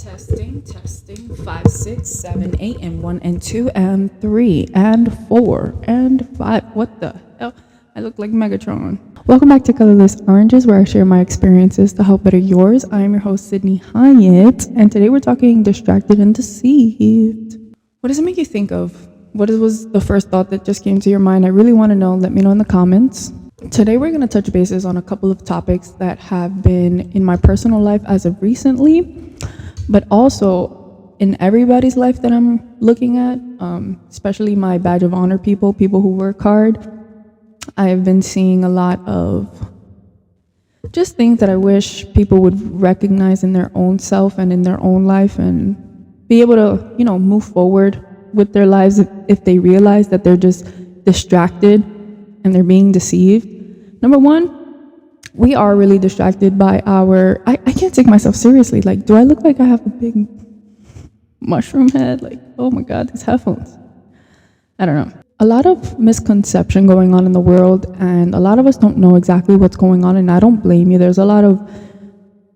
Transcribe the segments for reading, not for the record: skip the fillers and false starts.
Testing 5, 6, 7, 8, and 1 and 2 and 3 and 4 and 5. What the hell? I look like Megatron. Welcome back to Colorless Oranges, where I share my experiences to help better yours. I am your host, Sydney Hyatt, and today we're talking distracted and deceived. What does it make you think of? What was the first thought that just came to your mind? I really want to know. Let me know in the comments. Today we're going to touch bases on a couple of topics that have been in my personal life as of recently, but also in everybody's life that I'm looking at, especially my badge of honor people who work hard. I have been seeing a lot of just things that I wish people would recognize in their own self and in their own life and be able to, move forward with their lives if they realize that they're just distracted and they're being deceived. Number one, we are really distracted by I can't take myself seriously. Like, do I look like I have a big mushroom head? Like, oh my God, these headphones. I don't know. A lot of misconception going on in the world, and a lot of us don't know exactly what's going on, and I don't blame you. There's a lot of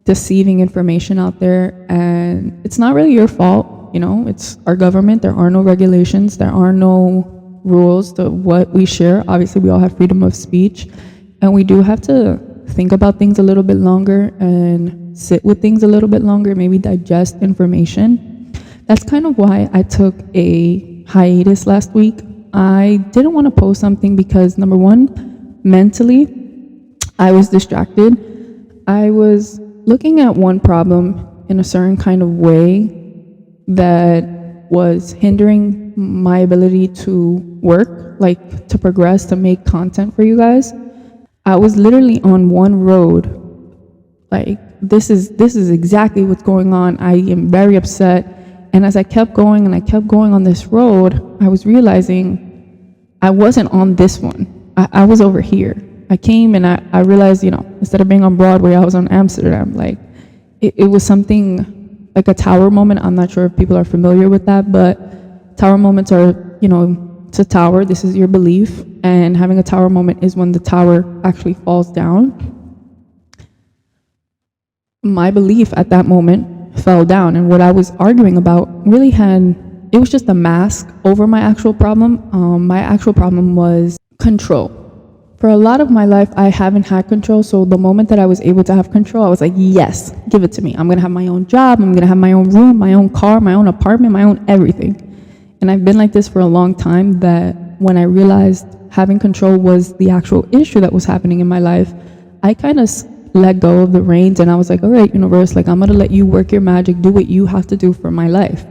deceiving information out there, and it's not really your fault. It's our government. There are no regulations. There are no rules to what we share. Obviously, we all have freedom of speech, and we do have to think about things a little bit longer and sit with things a little bit longer, maybe digest information. That's kind of why I took a hiatus last week. I didn't want to post something because, number one, mentally, I was distracted. I was looking at one problem in a certain kind of way that was hindering my ability to work, like to progress, to make content for you guys. I was literally on one road. Like, this is exactly what's going on. I am very upset. And as I kept going on this road, I was realizing I wasn't on this one. I was over here. I came and I realized, instead of being on Broadway, I was on Amsterdam. Like, it was something like a tower moment. I'm not sure if people are familiar with that, but tower moments are, it's a tower. This is your belief. And having a tower moment is when the tower actually falls down. My belief at that moment fell down, and what I was arguing about really it was just a mask over my actual problem. My actual problem was control. For a lot of my life, I haven't had control, so the moment that I was able to have control, I was like, yes, give it to me. I'm gonna have my own job, I'm gonna have my own room, my own car, my own apartment, my own everything. And I've been like this for a long time, that when I realized having control was the actual issue that was happening in my life, I kind of let go of the reins, and I was like, all right, universe, like, I'm gonna let you work your magic, do what you have to do for my life.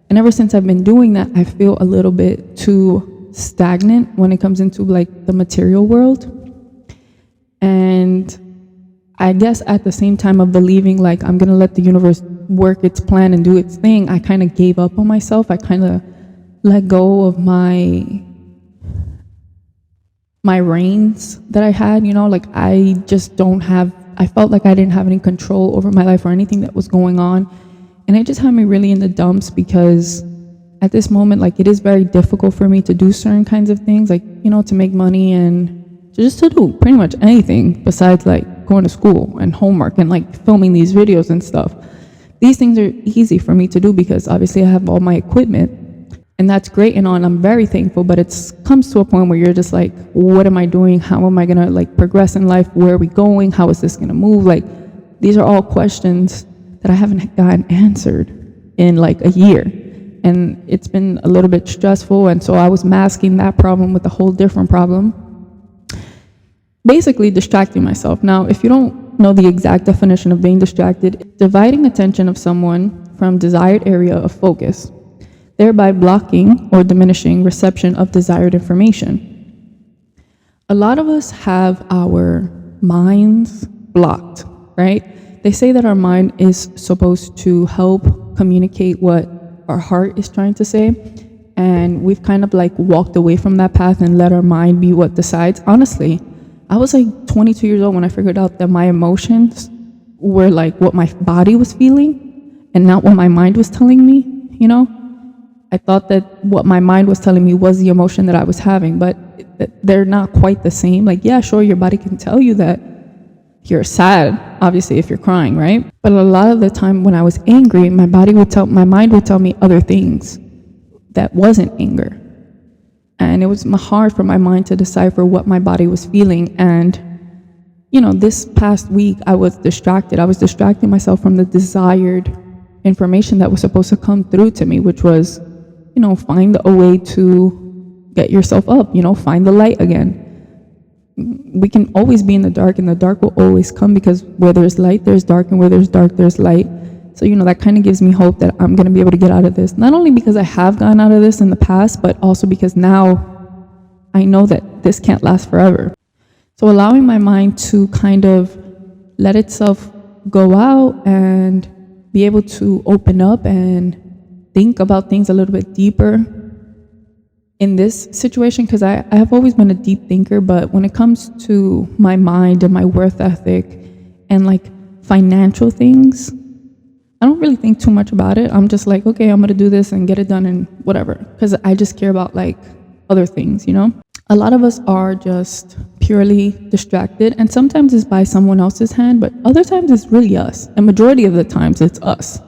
And ever since I've been doing that, I feel a little bit too stagnant when it comes into like the material world. And I guess at the same time of believing like I'm gonna let the universe work its plan and do its thing, I kind of gave up on myself. I kind of let go of my reins that I had, like I felt like I didn't have any control over my life or anything that was going on. And it just had me really in the dumps, because at this moment, like, it is very difficult for me to do certain kinds of things, like, to make money and just to do pretty much anything besides like going to school and homework and like filming these videos and stuff. These things are easy for me to do because obviously I have all my equipment, and that's great and all, and I'm very thankful, but it comes to a point where you're just like, what am I doing? How am I gonna like progress in life? Where are we going? How is this gonna move? Like, these are all questions that I haven't gotten answered in like a year. And it's been a little bit stressful, and so I was masking that problem with a whole different problem. Basically distracting myself. Now, if you don't know the exact definition of being distracted, dividing attention of someone from desired area of focus, thereby blocking or diminishing reception of desired information. A lot of us have our minds blocked, right? They say that our mind is supposed to help communicate what our heart is trying to say, and we've kind of like walked away from that path and let our mind be what decides. Honestly, I was like 22 years old when I figured out that my emotions were like what my body was feeling and not what my mind was telling me, I thought that what my mind was telling me was the emotion that I was having, but they're not quite the same. Like, yeah, sure, your body can tell you that you're sad, obviously, if you're crying, right? But a lot of the time when I was angry, my mind would tell me other things that wasn't anger. And it was hard for my mind to decipher what my body was feeling. And, this past week, I was distracted. I was distracting myself from the desired information that was supposed to come through to me, which was, find a way to get yourself up, find the light again. We can always be in the dark, and the dark will always come, because where there's light, there's dark, and where there's dark, there's light. So, that kind of gives me hope that I'm going to be able to get out of this. Not only because I have gotten out of this in the past, but also because now I know that this can't last forever. So allowing my mind to kind of let itself go out and be able to open up and think about things a little bit deeper in this situation, because I have always been a deep thinker, but when it comes to my mind and my worth ethic and like financial things, I don't really think too much about it. I'm just like, okay, I'm gonna do this and get it done and whatever, because I just care about like other things, A lot of us are just purely distracted, and sometimes it's by someone else's hand, but other times it's really us. And majority of the times it's us.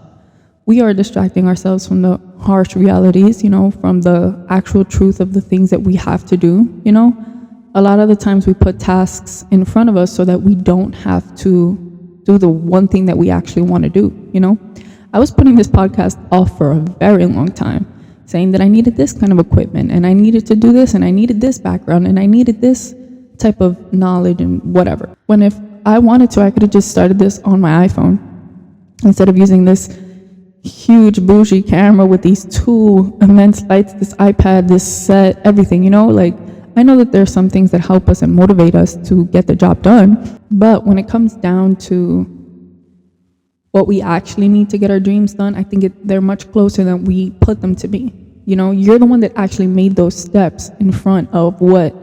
We are distracting ourselves from the harsh realities, from the actual truth of the things that we have to do, A lot of the times we put tasks in front of us so that we don't have to do the one thing that we actually want to do, I was putting this podcast off for a very long time, saying that I needed this kind of equipment, and I needed to do this, and I needed this background, and I needed this type of knowledge and whatever. When if I wanted to, I could have just started this on my iPhone instead of using this huge bougie camera with these two immense lights, this iPad, this set, everything, I know that there's some things that help us and motivate us to get the job done, but when it comes down to what we actually need to get our dreams done, I think they're much closer than we put them to be. You're the one that actually made those steps in front of what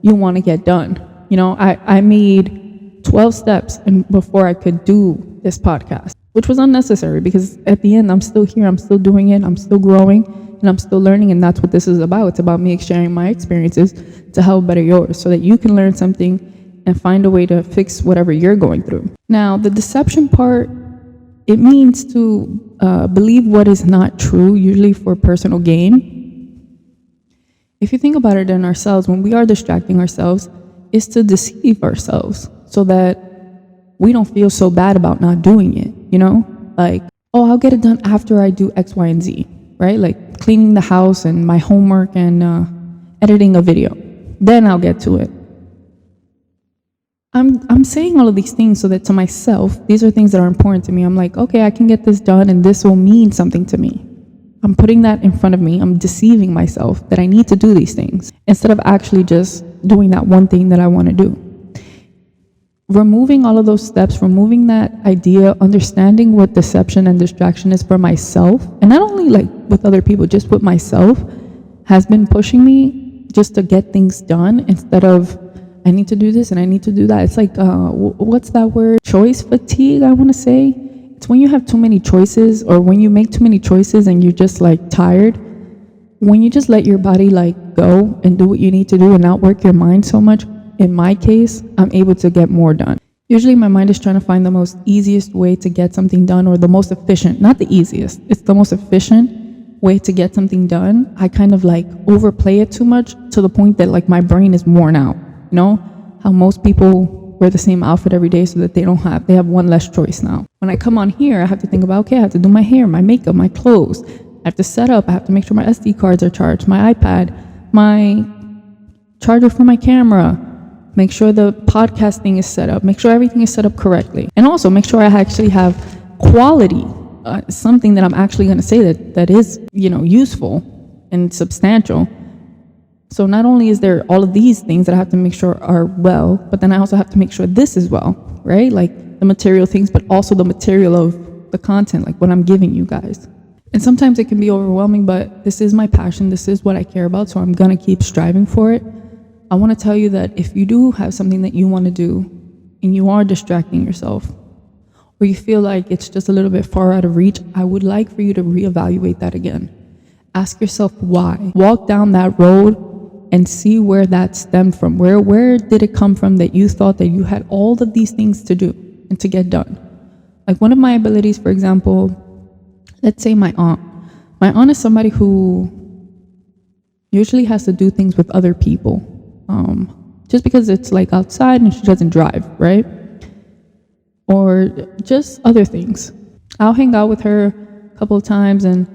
you want to get done. I made 12 steps before I could do this podcast, which was unnecessary, because at the end, I'm still here, I'm still doing it, I'm still growing, and I'm still learning, and that's what this is about. It's about me sharing my experiences to help better yours, so that you can learn something and find a way to fix whatever you're going through. Now, the deception part, it means to believe what is not true, usually for personal gain. If you think about it in ourselves, when we are distracting ourselves, it's to deceive ourselves so that we don't feel so bad about not doing it, Like, oh, I'll get it done after I do X, Y, and Z, right? Like cleaning the house and my homework and editing a video. Then I'll get to it. I'm saying all of these things so that to myself, these are things that are important to me. I'm like, okay, I can get this done, and this will mean something to me. I'm putting that in front of me. I'm deceiving myself that I need to do these things instead of actually just doing that one thing that I want to do. Removing all of those steps, removing that idea, understanding what deception and distraction is for myself, and not only like with other people, just with myself, has been pushing me just to get things done instead of I need to do this and I need to do that. It's like, what's that word? Choice fatigue, I want to say. It's when you have too many choices, or when you make too many choices and you're just like tired. When you just let your body like go and do what you need to do and not work your mind so much, in my case, I'm able to get more done. Usually my mind is trying to find the most easiest way to get something done, or the most efficient, not the easiest, it's the most efficient way to get something done. I kind of like overplay it too much to the point that like my brain is worn out. How most people wear the same outfit every day so that they have one less choice now. When I come on here, I have to think about, okay, I have to do my hair, my makeup, my clothes. I have to set up, I have to make sure my SD cards are charged, my iPad, my charger for my camera, make sure the podcasting is set up, make sure everything is set up correctly. And also make sure I actually have quality, something that I'm actually going to say that is, useful and substantial. So not only is there all of these things that I have to make sure are well, but then I also have to make sure this is well, right? Like the material things, but also the material of the content, like what I'm giving you guys. And sometimes it can be overwhelming, but this is my passion. This is what I care about. So I'm going to keep striving for it. I want to tell you that if you do have something that you want to do and you are distracting yourself, or you feel like it's just a little bit far out of reach, I would like for you to reevaluate that again. Ask yourself why. Walk down that road and see where that stemmed from. Where did it come from that you thought that you had all of these things to do and to get done? Like one of my abilities, for example, let's say my aunt. My aunt is somebody who usually has to do things with other people, just because it's like outside and she doesn't drive, right? Or just other things. I'll hang out with her a couple of times and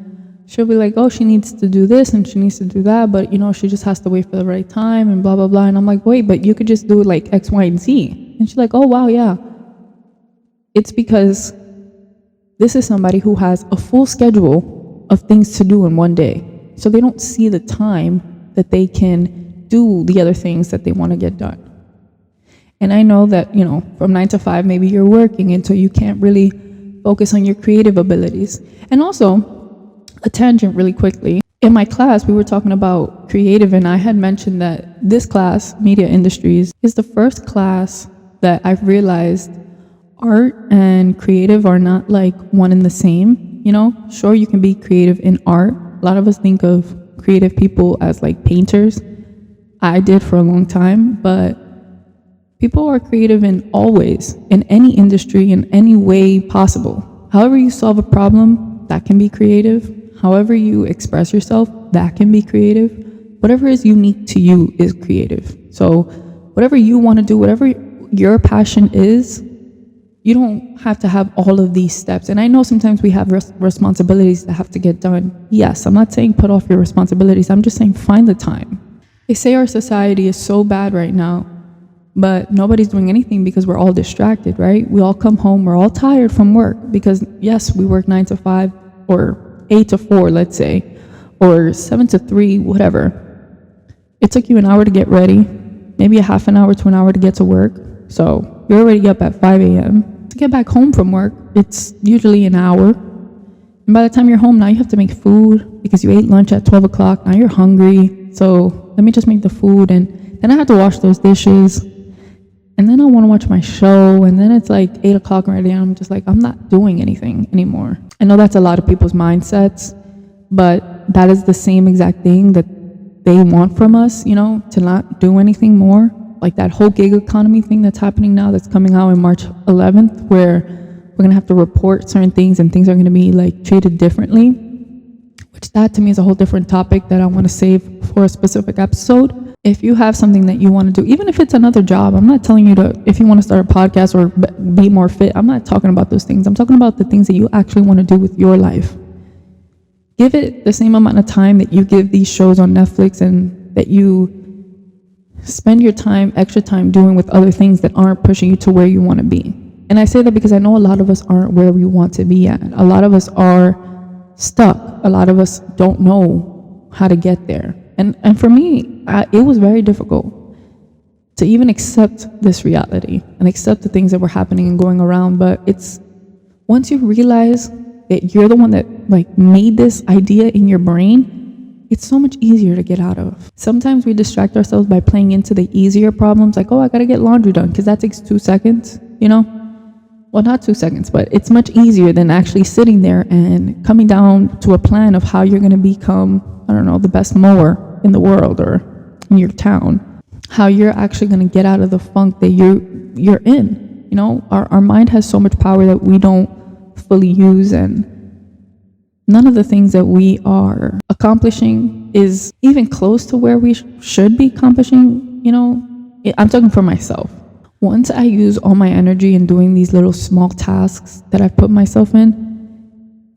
she'll be like, oh, she needs to do this and she needs to do that, but she just has to wait for the right time and blah, blah, blah. And I'm like, wait, but you could just do like X, Y, and Z. And she's like, oh, wow, yeah. It's because this is somebody who has a full schedule of things to do in one day. So they don't see the time that they can do the other things that they want to get done. And I know that, from 9 to 5, maybe you're working and so you can't really focus on your creative abilities. And also, a tangent really quickly. In my class, we were talking about creative, and I had mentioned that this class, Media Industries, is the first class that I've realized art and creative are not like one and the same. Sure, you can be creative in art. A lot of us think of creative people as like painters. I did for a long time, but people are creative in all ways, in any industry, in any way possible. However you solve a problem, that can be creative. However you express yourself, that can be creative. Whatever is unique to you is creative. So whatever you want to do, whatever your passion is, you don't have to have all of these steps. And I know sometimes we have responsibilities that have to get done. Yes, I'm not saying put off your responsibilities. I'm just saying find the time. They say our society is so bad right now, but nobody's doing anything because we're all distracted, right? We all come home, we're all tired from work because yes, we work 9 to 5 or 8 to 4, let's say, or 7 to 3, whatever. It took you an hour to get ready, maybe a half an hour to an hour to get to work. So you're already up at 5 a.m. To get back home from work, it's usually an hour. And by the time you're home, now you have to make food because you ate lunch at 12 o'clock. Now you're hungry. So let me just make the food. And then I have to wash those dishes. And then I want to watch my show. And then it's like 8 o'clock already. And I'm just like, I'm not doing anything anymore. I know that's a lot of people's mindsets, but that is the same exact thing that they want from us, to not do anything more. Like that whole gig economy thing that's happening now, that's coming out in March 11th, where we're going to have to report certain things and things are going to be like treated differently, which that to me is a whole different topic that I want to save for a specific episode. If you have something that you want to do, even if it's another job, I'm not telling you if you want to start a podcast or be more fit, I'm not talking about those things. I'm talking about the things that you actually want to do with your life. Give it the same amount of time that you give these shows on Netflix and that you spend your time, extra time doing with other things that aren't pushing you to where you want to be. And I say that because I know a lot of us aren't where we want to be at. A lot of us are stuck. A lot of us don't know how to get there. And for me, it was very difficult to even accept this reality and accept the things that were happening and going around. But it's once you realize that you're the one that like made this idea in your brain, it's so much easier to get out of. Sometimes we distract ourselves by playing into the easier problems, like, oh, I gotta get laundry done because that takes 2 seconds, Well, not 2 seconds, but it's much easier than actually sitting there and coming down to a plan of how you're gonna become, I don't know, the best mower in the world or in your town, how you're actually going to get out of the funk that you're in. Our mind has so much power that we don't fully use, and none of the things that we are accomplishing is even close to where we should be accomplishing. I'm talking for myself. Once I use all my energy in doing these little small tasks that I've put myself in,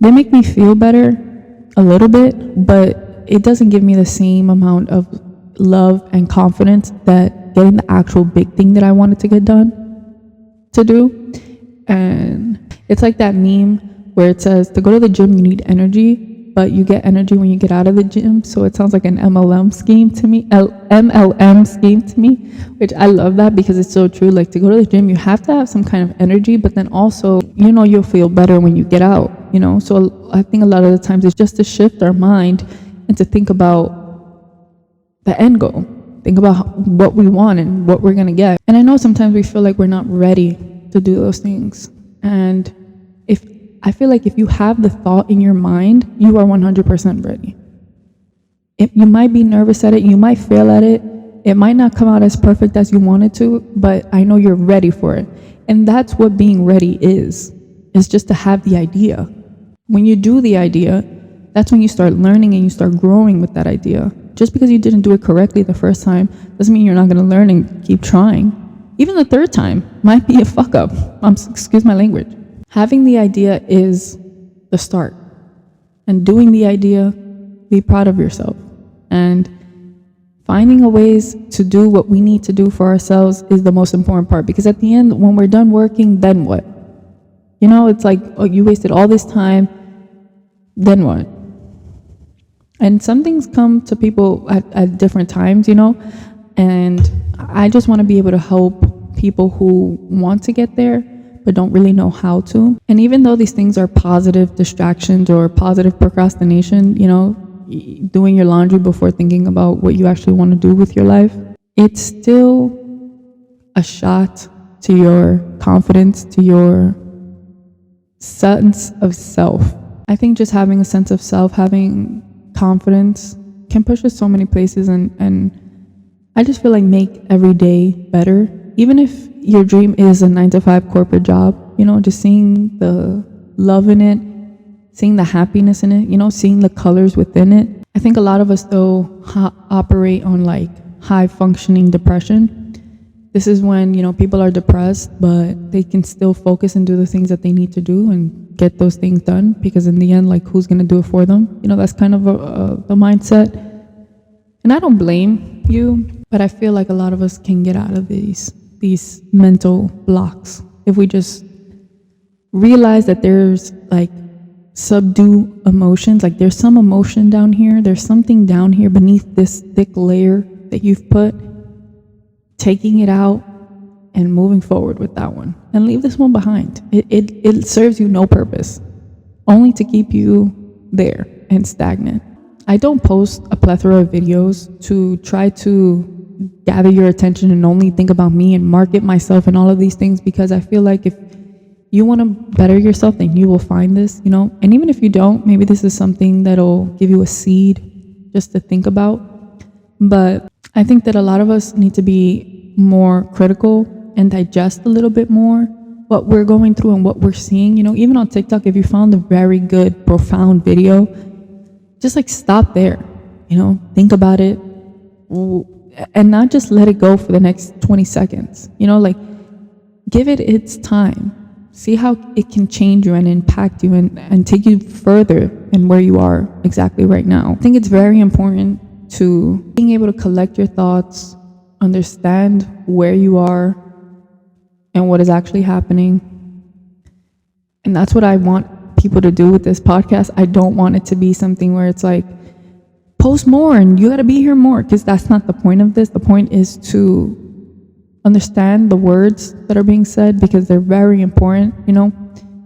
they make me feel better a little bit, but it doesn't give me the same amount of love and confidence that getting the actual big thing that I wanted to get done to do. And it's like that meme where it says to go to the gym you need energy, but you get energy when you get out of the gym. So it sounds like an MLM scheme to me, which I love that because it's so true. Like to go to the gym, you have to have some kind of energy, but then also, you'll feel better when you get out, So I think a lot of the times it's just to shift our mind and to think about the end goal. Think about what we want and what we're going to get. And I know sometimes we feel like we're not ready to do those things. And I feel like if you have the thought in your mind, you are 100% ready. You might be nervous at it. You might fail at it. It might not come out as perfect as you want it to, but I know you're ready for it. And that's what being ready is. It's just to have the idea. When you do the idea, that's when you start learning and you start growing with that idea. Just because you didn't do it correctly the first time doesn't mean you're not going to learn and keep trying. Even the third time might be a fuck up. Excuse my language. Having the idea is the start. And doing the idea, be proud of yourself. And finding a ways to do what we need to do for ourselves is the most important part. Because at the end, when we're done working, then what? You know, it's like, oh, you wasted all this time, then what? And some things come to people at different times, you know, and I just want to be able to help people who want to get there but don't really know how to. And even though these things are positive distractions or positive procrastination, you know, doing your laundry before thinking about what you actually want to do with your life, it's still a shot to your confidence, to your sense of self. I think just having a sense of self, having confidence can push us so many places, and I just feel like make every day better. Even if your dream is a 9-to-5 corporate job, you know, just seeing the love in it, seeing the happiness in it, you know, seeing the colors within it. I think a lot of us though operate on like high functioning depression. This is when, you know, people are depressed, but they can still focus and do the things that they need to do and get those things done, because in the end, like, who's going to do it for them? You know, that's kind of the mindset. And I don't blame you, but I feel like a lot of us can get out of these mental blocks if we just realize that there's like subdue emotions, like there's some emotion down here, there's something down here beneath this thick layer that you've put, taking it out and moving forward with that one, and leave this one behind. It serves you no purpose, only to keep you there and stagnant. I don't post a plethora of videos to try to gather your attention and only think about me and market myself and all of these things, because I feel like if you want to better yourself, then you will find this, you know. And even if you don't, maybe this is something that'll give you a seed just to think about. But I think that a lot of us need to be more critical and digest a little bit more what we're going through and what we're seeing. You know, even on TikTok, if you found a very good, profound video, just like stop there, you know, think about it, and not just let it go for the next 20 seconds. You know, like, give it its time. See how it can change you and impact you and take you further than where you are exactly right now. I think it's very important to being able to collect your thoughts, understand where you are and what is actually happening. And that's what I want people to do with this podcast. I don't want it to be something where it's like, post more and you got to be here more, because that's not the point of this. The point is to understand the words that are being said, because they're very important. You know,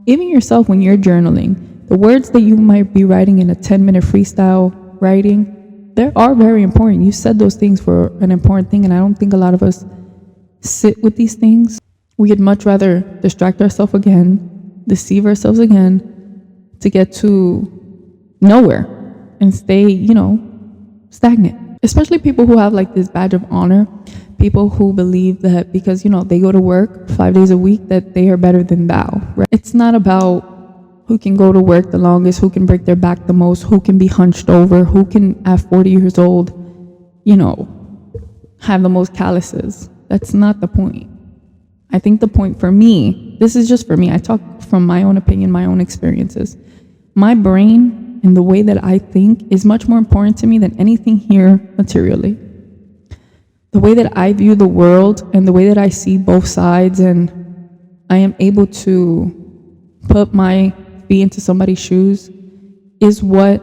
even yourself, when you're journaling, the words that you might be writing in a 10-minute freestyle writing, they are very important. You said those things for an important thing, and I don't think a lot of us sit with these things. We'd much rather distract ourselves again, deceive ourselves again, to get to nowhere and stay, you know, stagnant. Especially people who have like this badge of honor, people who believe that because, you know, they go to work 5 days a week, that they are better than thou, right? It's not about who can go to work the longest, who can break their back the most, who can be hunched over, who can at 40 years old, you know, have the most calluses. That's not the point. I think the point for me, this is just for me, I talk from my own opinion, my own experiences. My brain and the way that I think is much more important to me than anything here materially. The way that I view the world and the way that I see both sides, and I am able to put my feet into somebody's shoes, is what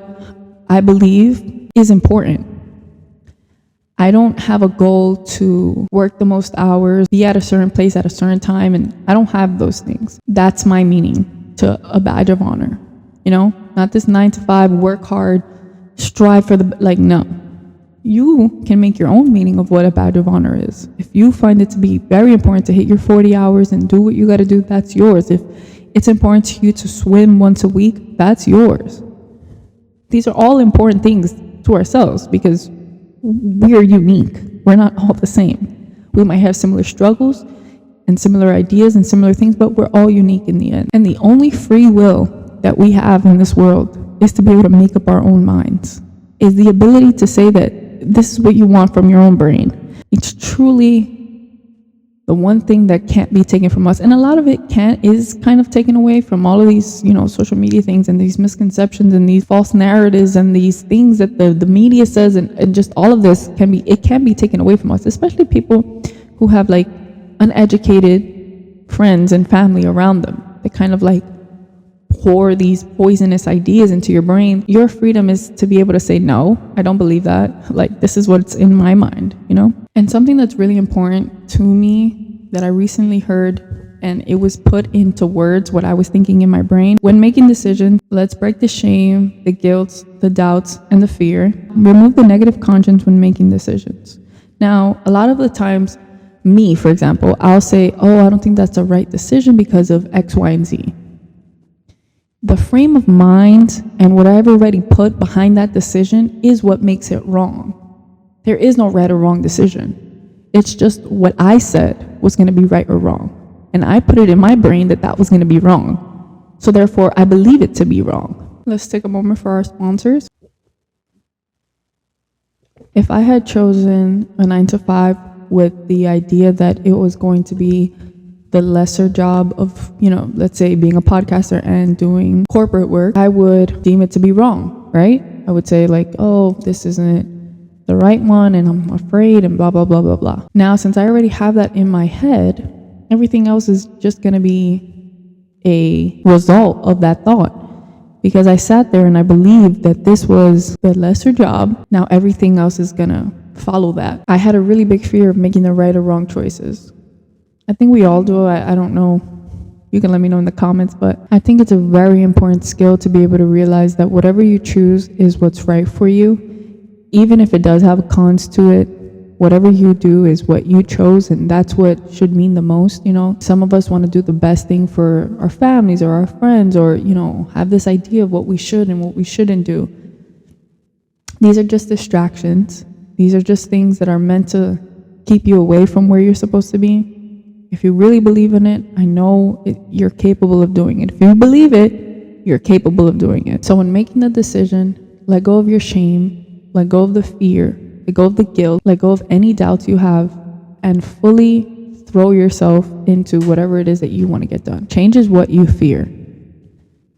I believe is important. I don't have a goal to work the most hours, be at a certain place at a certain time, and I don't have those things. That's my meaning to a badge of honor, you know? Not this 9-to-5, work hard, strive for the, like, no. You can make your own meaning of what a badge of honor is. If you find it to be very important to hit your 40 hours and do what you got to do, that's yours. If it's important to you to swim once a week, that's yours. These are all important things. to ourselves, because we are unique. We're not all the same. We might have similar struggles and similar ideas and similar things, but we're all unique in the end. And the only free will that we have in this world is to be able to make up our own minds, is the ability to say that this is what you want from your own brain. It's truly the one thing that can't be taken from us. And a lot of it is kind of taken away from all of these, social media things and these misconceptions and these false narratives and these things that the media says, and just all of this can be taken away from us, especially people who have like uneducated friends and family around them. They kind of like pour these poisonous ideas into your brain. Your freedom is to be able to say, no, I don't believe that. Like, this is what's in my mind, And something that's really important to me that I recently heard, and it was put into words what I was thinking in my brain. When making decisions, let's break the shame, the guilt, the doubts, and the fear. Remove the negative conscience when making decisions. Now, a lot of the times, me, for example, I'll say, I don't think that's the right decision because of X, Y, and Z. The frame of mind and what I've already put behind that decision is what makes it wrong. There is no right or wrong decision. It's just what I said was going to be right or wrong. And I put it in my brain that was going to be wrong. So therefore, I believe it to be wrong. Let's take a moment for our sponsors. If I had chosen a 9-to-5 with the idea that it was going to be the lesser job of, let's say being a podcaster and doing corporate work, I would deem it to be wrong, right? I would say like, this isn't the right one and I'm afraid and blah, blah, blah, blah, blah. Now, since I already have that in my head, everything else is just going to be a result of that thought, because I sat there and I believed that this was the lesser job. Now everything else is going to follow that. I had a really big fear of making the right or wrong choices. I think we all do. I don't know. You can let me know in the comments, but I think it's a very important skill to be able to realize that whatever you choose is what's right for you. Even if it does have cons to it, whatever you do is what you chose, and that's what should mean the most. Some of us want to do the best thing for our families or our friends, or, have this idea of what we should and what we shouldn't do. These are just distractions. These are just things that are meant to keep you away from where you're supposed to be. If you really believe in it, I know you're capable of doing it. If you believe it, you're capable of doing it. So when making the decision, let go of your shame, let go of the fear, let go of the guilt, let go of any doubts you have, and fully throw yourself into whatever it is that you want to get done. Change is what you fear.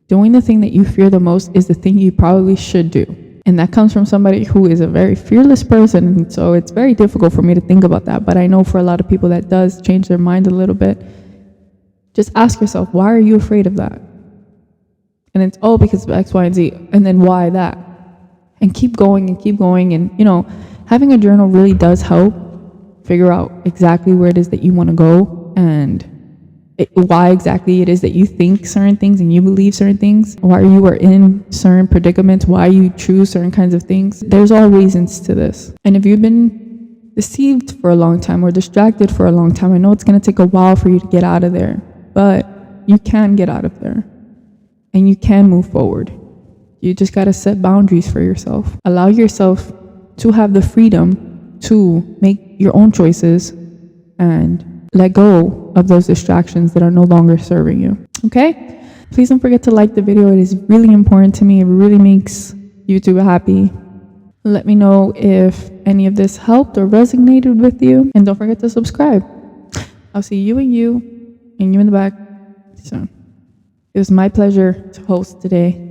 Doing the thing that you fear the most is the thing you probably should do. And that comes from somebody who is a very fearless person. And so it's very difficult for me to think about that. But I know for a lot of people that does change their mind a little bit. Just ask yourself, why are you afraid of that? And it's, because of X, Y, and Z. And then why that? And keep going and keep going. And, having a journal really does help figure out exactly where it is that you want to go, and why exactly it is that you think certain things and you believe certain things, why you are in certain predicaments, why you choose certain kinds of things. There's all reasons to this. And if you've been deceived for a long time or distracted for a long time, I know it's going to take a while for you to get out of there, but you can get out of there and you can move forward. You just got to set boundaries for yourself. Allow yourself to have the freedom to make your own choices and let go of those distractions that are no longer serving you. Okay? Please don't forget to like the video. It is really important to me. It really makes YouTube happy. Let me know if any of this helped or resonated with you. And don't forget to subscribe. I'll see you and you in the back soon. It was my pleasure to host today.